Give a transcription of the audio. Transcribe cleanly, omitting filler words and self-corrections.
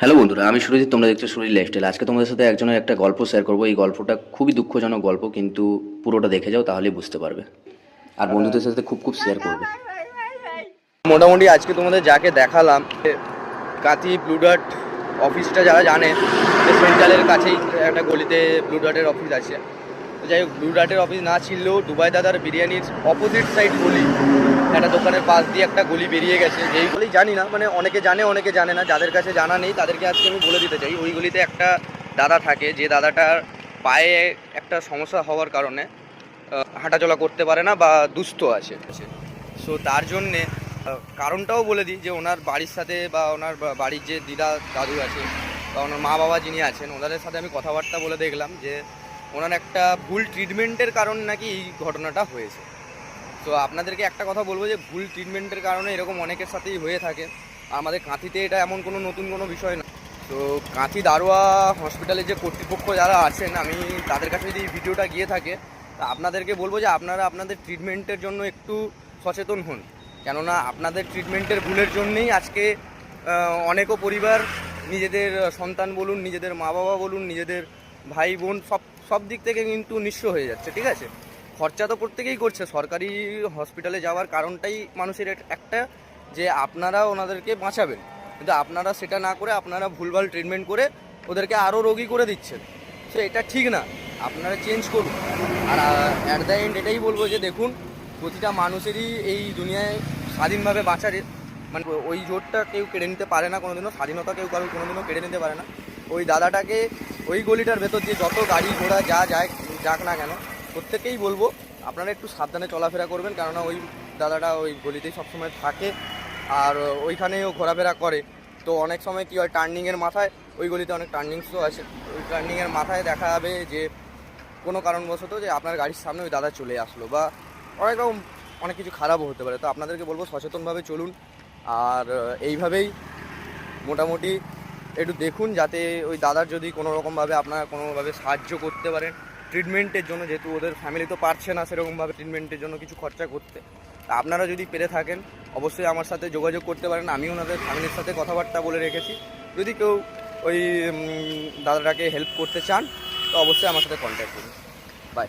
Hello বন্ধুরা, আমি সুরজিৎ। তোমরা দেখছো সুরজিৎ লাইফস্টাইল। আজকে তোমাদের সাথে একজনের একটা গল্প শেয়ার করবো। এই গল্পটা খুবই দুঃখজনক গল্প, কিন্তু পুরোটা দেখে যাও তাহলেই বুঝতে পারবে, আর বন্ধুদের সাথে খুব খুব শেয়ার করবে। মোটামুটি আজকে তোমাদের যাকে দেখালাম, কাঁথি ব্লু ডার্ট অফিসটা যারা জানে, যে সেন্ট্রালের কাছেই একটা গলিতে ব্লু ডার্টের অফিস আছে। তো যাই হোক, ব্লু ডার্টের অফিস না ছিললেও দুবাই দাদার বিরিয়ানির অপোজিট সাইড গলি, একটা দোকানের পাশ দিয়ে একটা গলি বেরিয়ে গেছে। যেই গলি জানি না, মানে অনেকে জানে অনেকে জানে না। যাদের কাছে জানা নেই তাদেরকে আজকে আমি বলে দিতে চাই। ওই গলিতে একটা দাদা থাকে, যে দাদাটার পায়ে একটা সমস্যা হওয়ার কারণে হাঁটাচলা করতে পারে না বা দুস্থ আছে। সো তার জন্যে কারণটাও বলে দিই, যে ওনার বাড়ির সাথে বা ওনার বাড়ির যে দিদা দাদু আছে বা ওনার মা বাবা যিনি আছেন, ওনাদের সাথে আমি কথাবার্তা বলে দেখলাম যে ওনার একটা ভুল ট্রিটমেন্টের কারণ নাকি এই ঘটনাটা হয়েছে। তো আপনাদেরকে একটা কথা বলবো, যে ভুল ট্রিটমেন্টের কারণে এরকম অনেকের সাথেই হয়ে থাকে। আমাদের কাঁথিতে এটা এমন কোনো নতুন কোনো বিষয় না। তো কাঁথি দারোয়া হসপিটালে যে কর্তৃপক্ষ যারা আছেন, আমি তাদের কাছে যদি এই ভিডিওটা গিয়ে থাকে, তা আপনাদেরকে বলবো যে আপনারা আপনাদের ট্রিটমেন্টের জন্য একটু সচেতন হন। কেননা আপনাদের ট্রিটমেন্টের ভুলের জন্যেই আজকে অনেকও পরিবার নিজেদের সন্তান বলুন, নিজেদের মা বাবা বলুন, নিজেদের ভাই বোন সব দিক থেকে কিন্তু নিঃস্ব হয়ে যাচ্ছে। ঠিক আছে, খরচা তো প্রত্যেকেই করছে। সরকারি হসপিটালে যাওয়ার কারণটাই মানুষের একটা, যে আপনারা ওনাদেরকে বাঁচাবেন, কিন্তু আপনারা সেটা না করে আপনারা ভুলভাল ট্রিটমেন্ট করে ওদেরকে আরও রোগী করে দিচ্ছেন। সো এটা ঠিক না, আপনারা চেঞ্জ করুন। আর অ্যাট দ্য এন্ড এটাই বলবো যে দেখুন, প্রতিটা মানুষেরই এই দুনিয়ায় স্বাধীনভাবে বাঁচার মানে ওই জোরটা কেউ কেড়ে নিতে পারে না কোনোদিনও। স্বাধীনতা কেউ কারো কোনোদিনও কেড়ে নিতে পারে না। ওই দাদাটাকে ওই গলিটার ভেতর দিয়ে যত গাড়ি ঘোড়া যাক না কেন, প্রত্যেকেই বলবো আপনারা একটু সাবধানে চলাফেরা করবেন। কেননা ওই দাদাটা ওই গলিতেই সবসময় থাকে, আর ওইখানেও ঘোরাফেরা করে। তো অনেক সময় কী হয়, টার্নিংয়ের মাথায়, ওই গলিতে অনেক টার্নিংসও আছে, ওই টার্নিংয়ের মাথায় দেখা যাবে যে কোনো কারণবশত যে আপনার গাড়ির সামনে ওই দাদা চলে আসলো, বা অনেক রকম অনেক কিছু খারাপও হতে পারে। তো আপনাদেরকে বলবো সচেতনভাবে চলুন, আর এইভাবেই মোটামুটি একটু দেখুন, যাতে ওই দাদার যদি কোনো রকমভাবে আপনারা কোনোভাবে সাহায্য করতে পারেন ট্রিটমেন্টের জন্য। যেহেতু ওদের ফ্যামিলি তো পারছে না সেরকমভাবে ট্রিটমেন্টের জন্য কিছু খরচা করতে, তা আপনারা যদি পেরে থাকেন অবশ্যই আমার সাথে যোগাযোগ করতে পারেন। আমি ওনাদের ফ্যামিলির সাথে কথাবার্তা বলে রেখেছি। যদি কেউ ওই দাদাটাকে হেল্প করতে চান তো অবশ্যই আমার সাথে কন্ট্যাক্ট করুন। বাই।